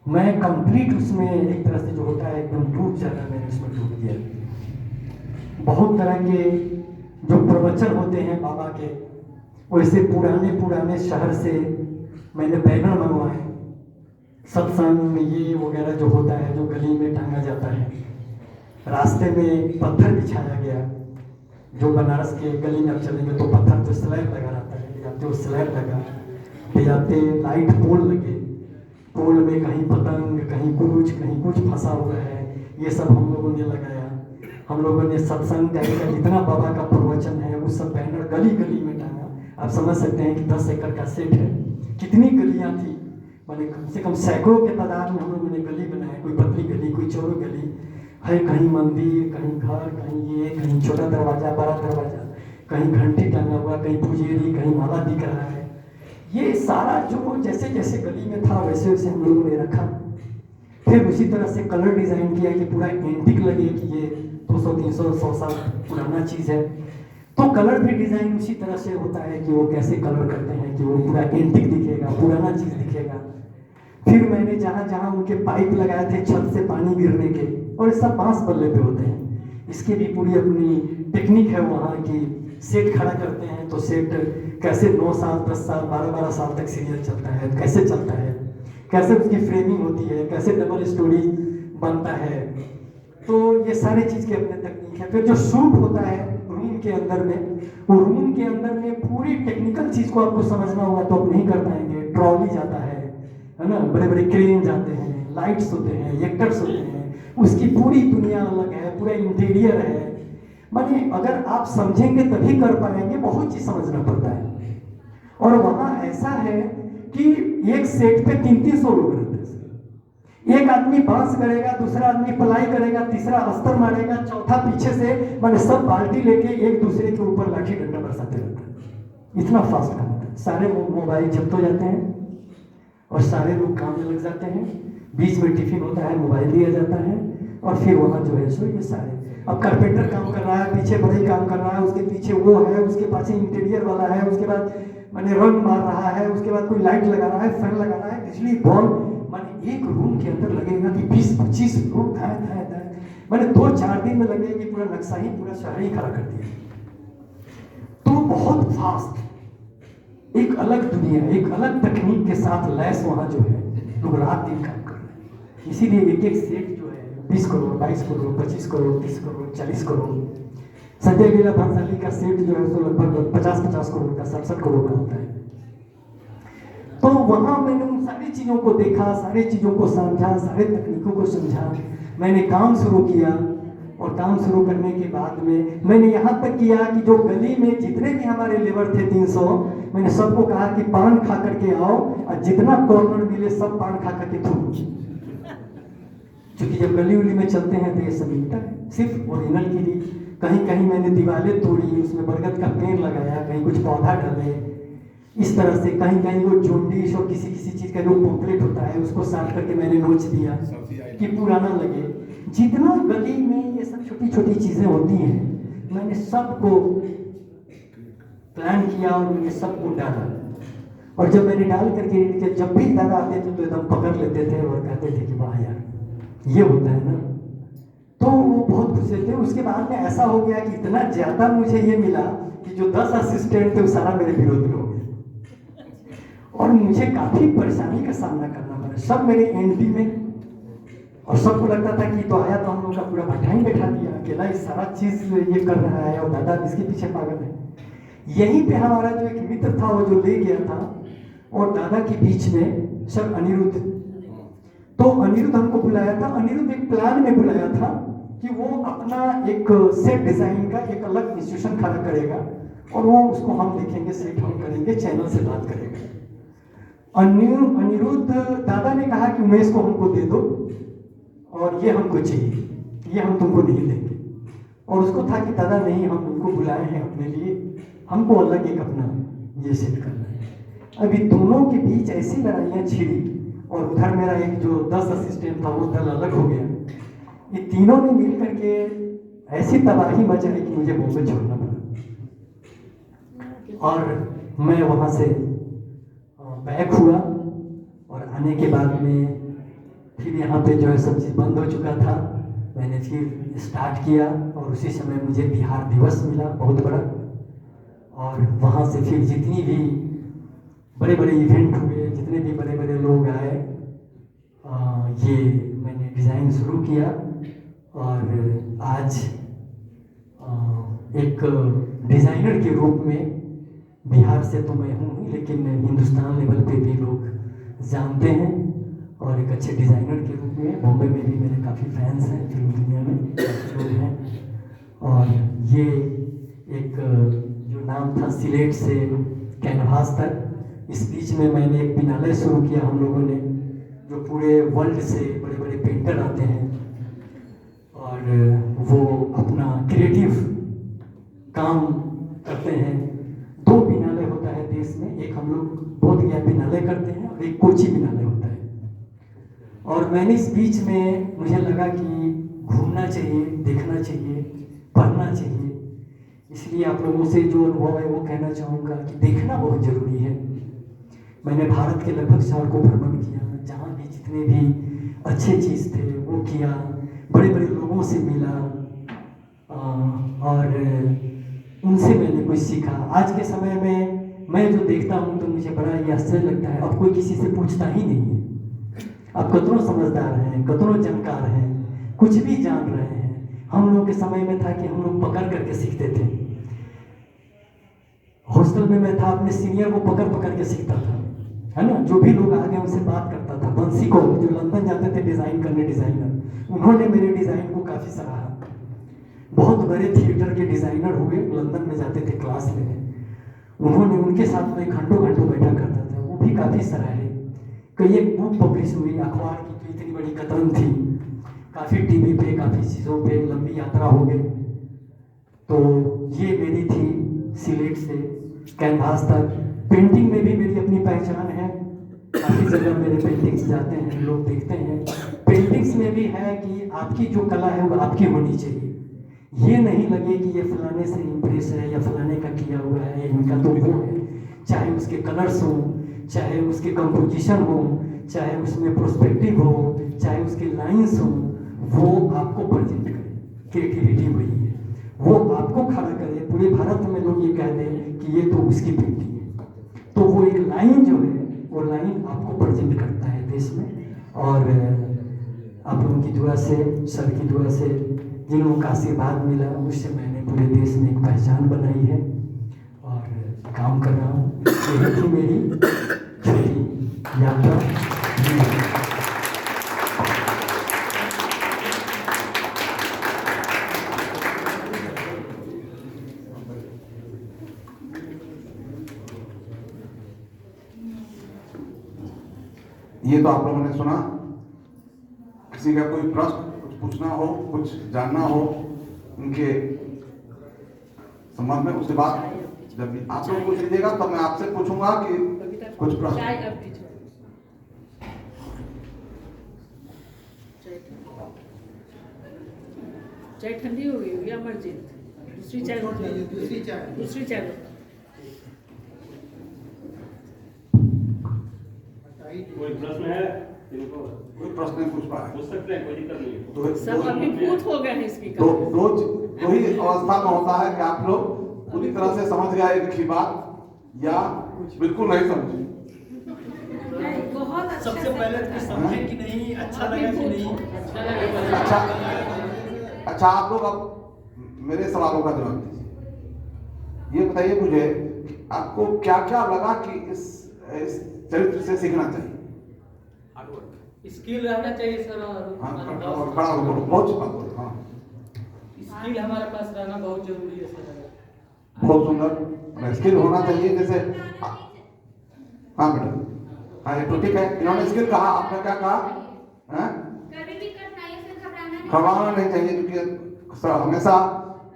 मैं कंप्लीट उसमें एक तरह से जो होता है एकदम डूब जाना, मैंने उसमें डूब गया। बहुत तरह के जो प्रवचन होते हैं बाबा के, वैसे पुराने पुराने शहर से मैंने बैनर मंगवाए, सत्संग ये वगैरह जो होता है जो गली में टांगा जाता है। रास्ते में पत्थर बिछाया गया, जो बनारस के गली में आप चलेंगे तो पत्थर जो स्लैब लगा रहता है, ले जाते वो स्लैब लगा, ले जाते लाइट पोल लगे, पोल में कहीं पतंग कहीं कुछ फंसा हुआ है, ये सब हम लोगों ने लगाया। हम लोगों ने सत्संग का जितना बाबा का प्रवचन है वो सब बैनर गली गली में टांगा। आप समझ सकते हैं कि 10 एकड़ का सेट है, कितनी गलियां थी, मैंने कम से कम सैकड़ों के तादाद में हम लोगों ने गली बनाया, कोई पतली गली कोई चौड़ी गली है, कहीं मंदिर कहीं घर कहीं ये कहीं छोटा दरवाजा बड़ा दरवाजा, कहीं घंटी टंगा हुआ, कहीं पुजेरी कहीं माला दिख रहा है। ये सारा जो जैसे जैसे गली में था वैसे वैसे हम लोगों ने रखा। फिर उसी तरह से कलर डिजाइन किया कि पूरा एंटिक लगे कि ये 200-300-100 साल पुराना चीज है। तो कलर भी डिजाइन उसी तरह से होता है कि वो कैसे कलर करते हैं कि वो पूरा एंटिक दिखेगा, पुराना चीज दिखेगा। फिर मैंने जहाँ जहाँ उनके पाइप लगाए थे छत से पानी गिरने के, और ये सब बांस बल्ले पे होते हैं, इसकी भी पूरी अपनी टेक्निक है वहाँ की। सेट खड़ा करते हैं तो सेट कैसे 9 साल 10 साल 12-12 साल तक सीरियल चलता है, कैसे चलता है, कैसे उसकी फ्रेमिंग होती है, कैसे डबल स्टोरी बनता है। तो ये सारी चीज की अपने तकनीक है। फिर जो शूट होता है रूम के अंदर में, वो रूम के अंदर में पूरी टेक्निकल चीज को आपको समझना होगा तो आप नहीं कर पाएंगे। ट्रॉली जाता है ना, बड़े बड़े क्रेन जाते हैं, लाइट्स होते हैं, एक्टर्स होते हैं, उसकी पूरी दुनिया अलग है, पूरा इंटीरियर है। माने अगर आप समझेंगे तभी कर पाएंगे, बहुत चीज समझना पड़ता है। और वहां ऐसा है कि एक सेट पे 300-300 लोग रहते हैं। एक आदमी बांस करेगा, दूसरा आदमी पलाई करेगा, तीसरा अस्तर मारेगा, चौथा पीछे से, माने सब बाल्टी लेके एक दूसरे के ऊपर लाठी डंडा बरसाते रहते हैं। इतना फास्ट काम होता है। सारे मोबाइल जब्त हो जाते हैं और सारे लोग काम में लग जाते हैं। बीच में टिफिन होता है, मोबाइल दिया जाता है, और फिर वहां जो है सो ये सारे, अब कारपेंटर काम कर रहा है, पीछे बड़े काम कर रहा है, उसके पीछे वो है, उसके पास इंटीरियर वाला है, उसके बाद मैंने रंग मार रहा है, उसके बाद कोई लाइट लगा रहा है, फैन लगा रहा है, बिजली बॉल। माने एक रूम के अंदर लगेगा कि 20-25 लोग धाए धाए धाए, मैंने 2-4 दिन में लगेगा कि पूरा नक्शा ही पूरा शहर ही खड़ा कर दिया। तो बहुत फास्ट, एक अलग दुनिया, एक अलग तकनीक के साथ लैस वहां जो है लोग रात दिन काम कर रहे हैं। इसीलिए एक एक सेट जो है 20 करोड़ 22 करोड़ 25 करोड़ 30 करोड़ 40 करोड़, संजय लीला भंसाली का सेट जो है तो लगभग 50-50 करोड़ का 67 करोड़ का होता है। तो वहां मैंने उन सारी चीजों को देखा, सारी चीजों को समझा, सारे तकनीकों को समझा, मैंने काम शुरू किया। और काम शुरू करने के बाद में मैंने यहाँ तक किया कि जो गली में जितने भी हमारे लेबर थे 300, मैंने सबको कहा कि पान खा करके आओ, और जितना कॉर्नर मिले सब पान खा करके थूक। क्योंकि जब गली उली में चलते हैं तो ये सब मिलता है सिर्फ ओरिजिनल के लिए। कहीं कहीं मैंने दीवारें तोड़ी, उसमें बरगद का पेड़ लगाया, कहीं कुछ पौधा डाले, इस तरह से। कहीं कहीं वो जोंडिश और किसी किसी चीज का जो पॉम्पलेट होता है उसको साफ करके मैंने नोच दिया कि पुराना लगे। जितना गली में ये सब छोटी छोटी चीजें होती हैं, मैंने सबको प्लान किया और मैंने सबको डाला। और जब मैंने डाल करके जब भी दादा आते थे तो एकदम पकड़ लेते थे और कहते थे कि वाह यार ये होता है ना। तो वो बहुत खुश थे। उसके बाद में ऐसा हो गया कि इतना ज्यादा मुझे ये मिला कि जो 10 असिस्टेंट थे वो सारा मेरे विरोध में हो गया और मुझे काफी परेशानी का सामना करना पड़ा, सब मेरे एनपी में। और सबको लगता था कि तो आया तो हम लोग का पूरा भट्टा ही बैठा दिया, अकेला ही सारा चीज ये कर रहा है और दादा इसके पीछे पागल है। यहीं पे हमारा जो एक मित्र था वो जो ले गया था, और दादा के बीच में सर अनिरुद्ध, तो अनिरुद्ध हमको बुलाया था। अनिरुद्ध एक प्लान में बुलाया था कि वो अपना एक सेट डिजाइन का एक अलग इंस्टीट्यूशन खड़ा करेगा और वो उसको हम देखेंगे, सेट हम करेंगे, चैनल से बात करेगा। अनिरुद्ध दादा ने कहा कि उमेश को हमको दे दो और ये हमको चाहिए, ये हम तुमको नहीं देंगे। और उसको था कि दादा नहीं, हम उनको बुलाए हैं अपने लिए, हमको अलग एक अपना ये सेट करना है। अभी दोनों के बीच ऐसी लड़ाइयाँ छिड़ी और उधर मेरा एक जो 10 असिस्टेंट था वो दल अलग हो गया। ये तीनों ने मिल करके ऐसी तबाही मचाई कि मुझे बॉम्बे छोड़ना पड़ा। और मैं वहाँ से बैक हुआ और आने के बाद में फिर यहाँ पे जो है सब चीज़ बंद हो चुका था, मैंने फिर स्टार्ट किया और उसी समय मुझे बिहार दिवस मिला बहुत बड़ा। और वहाँ से फिर जितनी भी बड़े बड़े इवेंट हुए, जितने भी बड़े बड़े लोग आए, ये मैंने डिज़ाइन शुरू किया। और आज एक डिज़ाइनर के रूप में बिहार से तो मैं हूँ ही, लेकिन हिंदुस्तान लेवल पे भी लोग जानते हैं। और एक अच्छे डिज़ाइनर के रूप में बॉम्बे में भी मेरे काफ़ी फैंस हैं, फिल्म दुनिया में काफ़ी लोग हैं। और ये एक जो नाम था सिलेट से कैनवास तक, इस बीच में मैंने एक बिनालय शुरू किया हम लोगों ने, जो पूरे वर्ल्ड से बड़े बड़े पेंटर आते हैं और वो अपना क्रिएटिव काम करते हैं। 2 बिनालय होता है देश में, एक हम लोग बोधगया बिनालय करते हैं और एक कोची बिनालय होता है। और मैंने इस बीच में मुझे लगा कि घूमना चाहिए, देखना चाहिए, पढ़ना चाहिए, इसलिए आप लोगों से जो अनुभव है वो कहना चाहूँगा कि देखना बहुत ज़रूरी है। मैंने भारत के लगभग 4 को भ्रमण किया, जहाँ भी जितने भी अच्छे चीज़ थे वो किया, बड़े बड़े लोगों से मिला और उनसे मैंने कुछ सीखा। आज के समय में मैं जो देखता हूँ तो मुझे बड़ा ही आश्चर्य लगता है, अब कोई किसी से पूछता ही नहीं है। अब कतनों समझदार हैं, कतनों जानकार हैं, कुछ भी जान रहे हैं। हम लोग के समय में था कि हम लोग पकड़ करके सीखते थे। हॉस्टल में मैं था, अपने सीनियर को पकड़ पकड़ के सीखता था, है ना। जो भी लोग आगे उनसे बात करता था। बंसी को जो लंदन जाते थे डिज़ाइन करने, डिज़ाइनर, उन्होंने मेरे डिज़ाइन को काफ़ी सराहा। बहुत बड़े थिएटर के डिज़ाइनर हुए, लंदन में जाते थे क्लास लेने, उन्होंने, उनके साथ में घंटों घंटों बैठा करता था, वो भी काफ़ी सराहे। कई एक बुक पब्लिश हुई अखबार की, तो इतनी बड़ी कतरन थी, काफ़ी टीवी पे, काफ़ी चीज़ों पे लंबी यात्रा हो गई। तो ये मेरी थी सिलेट से कैनवास तक। पेंटिंग में भी मेरी अपनी पहचान है, काफ़ी जगह मेरे पेंटिंग्स जाते हैं, लोग देखते हैं। पेंटिंग्स में भी है कि आपकी जो कला है वो आपकी होनी चाहिए, ये नहीं लगे कि ये फलाने से इम्प्रेस है या फलाने का किया हुआ है, इनका तो वो है। चाहे उसके कलर्स हो, चाहे उसके कंपोजिशन हो, चाहे उसमें प्रोस्पेक्टिव हो, चाहे उसके लाइंस हो, वो आपको प्रेजेंट करे। क्रिएटिविटी वही है, वो आपको खड़ा करे। पूरे भारत में लोग ये कह दें कि ये तो उसकी पेंटिंग है, तो वो एक लाइन जो है वो लाइन आपको प्रेजेंट करता है देश में। और आप लोगों की दुआ से, सर की दुआ से, जिन लोगों का आशीर्वाद मिला, उससे मैंने पूरे देश में एक पहचान बनाई है और काम कर रहा हूँ। यही थी मेरी छोटी यात्रा। ये तो आप लोगों ने सुना। किसी का कोई प्रश्न, कुछ पूछना हो, कुछ जानना हो उनके संबंध में, उसके बाद जब भी आप लोग पूछ लीजिएगा तब मैं आपसे पूछूंगा कि कुछ प्रश्न। चाय ठंडी हो गई होगी अमरजीत, दूसरी चाय, दूसरी चाय। कोई प्रश्न है? कोई प्रश्न नहीं पूछ पाए, पूछ सकते हैं, कोई दिक्कत नहीं है। सब अभिभूत हो गए हैं इसकी दो ही अवस्था में होता है कि आप लोग पूरी तरह से समझ गए एक ही बात या बिल्कुल नहीं समझे। बहुत अच्छा, सबसे पहले तो समझे कि नहीं, अच्छा लगा कि नहीं। अच्छा, आप लोग अब मेरे सवालों का जवाब दीजिए। ये बताइए मुझे कि आपको क्या क्या लगा कि इस चरित्र से सीखना चाहिए? स्किल रहना चाहिए सर। और खड़ा हो बोलो, बहुत बात बोलो। हाँ, स्किल हमारे पास रहना बहुत जरूरी है सर। बहुत सुंदर स्किल होना चाहिए। जैसे हाँ बेटा, हाँ ये तो ठीक है। इन्होंने स्किल कहा, आपने क्या कहा? कभी भी कठिनाइयों से घबराना नहीं चाहिए, क्योंकि हमेशा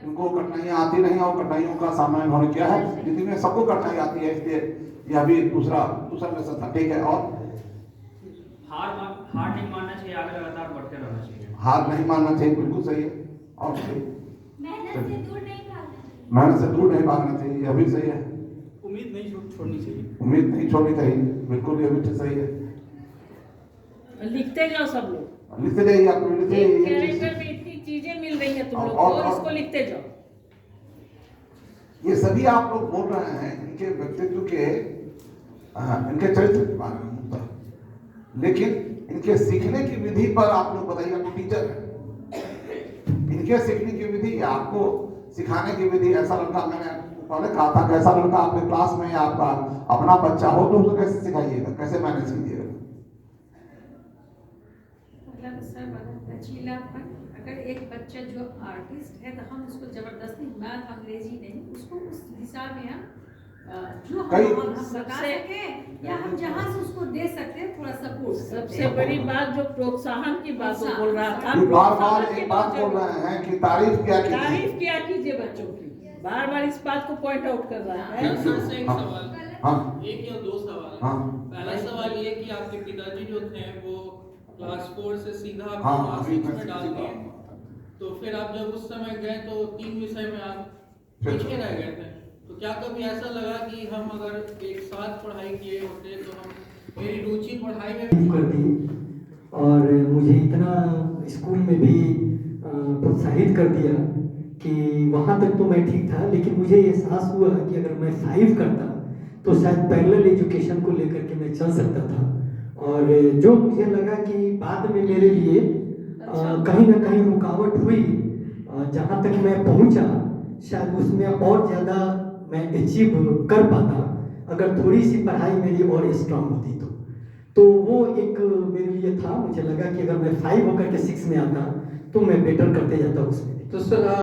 इनको कठिनाइयाँ आती नहीं और कठिनाइयों का सामना इन्होंने किया है। जिंदगी में सबको कठिनाई आती है, इसलिए यह भी दूसरा लेसन था। ठीक है, और हार नहीं मानना चाहिए, आगे लगातार बढ़ते रहना चाहिए। हार नहीं मानना चाहिए, बिल्कुल सही है। और सही, मेहनत से दूर नहीं भागना चाहिए। मेहनत से दूर नहीं भागना चाहिए, यह भी सही है। उम्मीद नहीं छोड़नी चाहिए। उम्मीद नहीं छोड़नी चाहिए, बिल्कुल, यह भी सही है। लिखते जाओ सब लोग, लिखते जाइए, आप लिखते एक जाइए। कैलेंडर में इतनी चीजें मिल रही है तुम लोग और- को, इसको लिखते जाओ। ये सभी आप लोग बोल रहे हैं इनके व्यक्तित्व के, इनके चरित्र के बारे में मुद्दा, लेकिन इनके सीखने की विधि पर आप लोग बताइए। आपको टीचर है, इनके सीखने की विधि, आपको सिखाने की विधि। ऐसा लड़का, मैंने पहले कहा था कि ऐसा लड़का आपके क्लास में या आपका अपना बच्चा हो तो उसको कैसे सिखाइएगा, कैसे मैनेज कीजिएगा? मतलब सर बड़ा लचीलापन। अगर एक बच्चा जो आर्टिस्ट है तो हम उसको जबरदस्ती मैथ अंग्रेजी नहीं, उसको उस दिशा में हम जो हम कई- बता सके या हम जहाँ से उसको दे सकते हैं थोड़ा सपोर्ट। सबसे बड़ी बात जो प्रोत्साहन की बात वो बोल रहा था, ये बार बार प्रोत्साहन की एक बात बोल जरूरत- रहे हैं कि तारीफ क्या कीजिए। तारीफ क्या कीजिए बच्चों की, बार बार इस बात को पॉइंट आउट कर रहा है। सर से एक हाँ। सवाल, हाँ एक या दो सवाल। हाँ पहला सवाल ये कि आपके पिताजी जो थे वो क्लास 4 से सीधा आपको हाँ, क्लास अभी 6 मैं में डाल दिए, तो फिर आप जब उस समय गए तो 3 विषय में आप पीछे रह गए थे, तो क्या कभी ऐसा लगा कि हम अगर एक साथ पढ़ाई किए होते तो हम, मेरी रुचि पढ़ाई में कर दी और मुझे इतना स्कूल में भी प्रोत्साहित कर दिया कि वहाँ तक तो मैं ठीक था, लेकिन मुझे एहसास हुआ कि अगर मैं 5 करता तो शायद पैरेलल एजुकेशन को लेकर के मैं चल सकता था। और जो मुझे लगा कि बाद में मेरे लिए कहीं ना कहीं रुकावट हुई, जहाँ तक मैं पहुँचा शायद उसमें और ज़्यादा मैं अचीव कर पाता अगर थोड़ी सी पढ़ाई मेरी और स्ट्रांग होती तो वो एक मेरे लिए था। मुझे लगा कि अगर मैं 5 होकर के 6 में आता तो मैं बेटर करते जाता उसमें। तो सर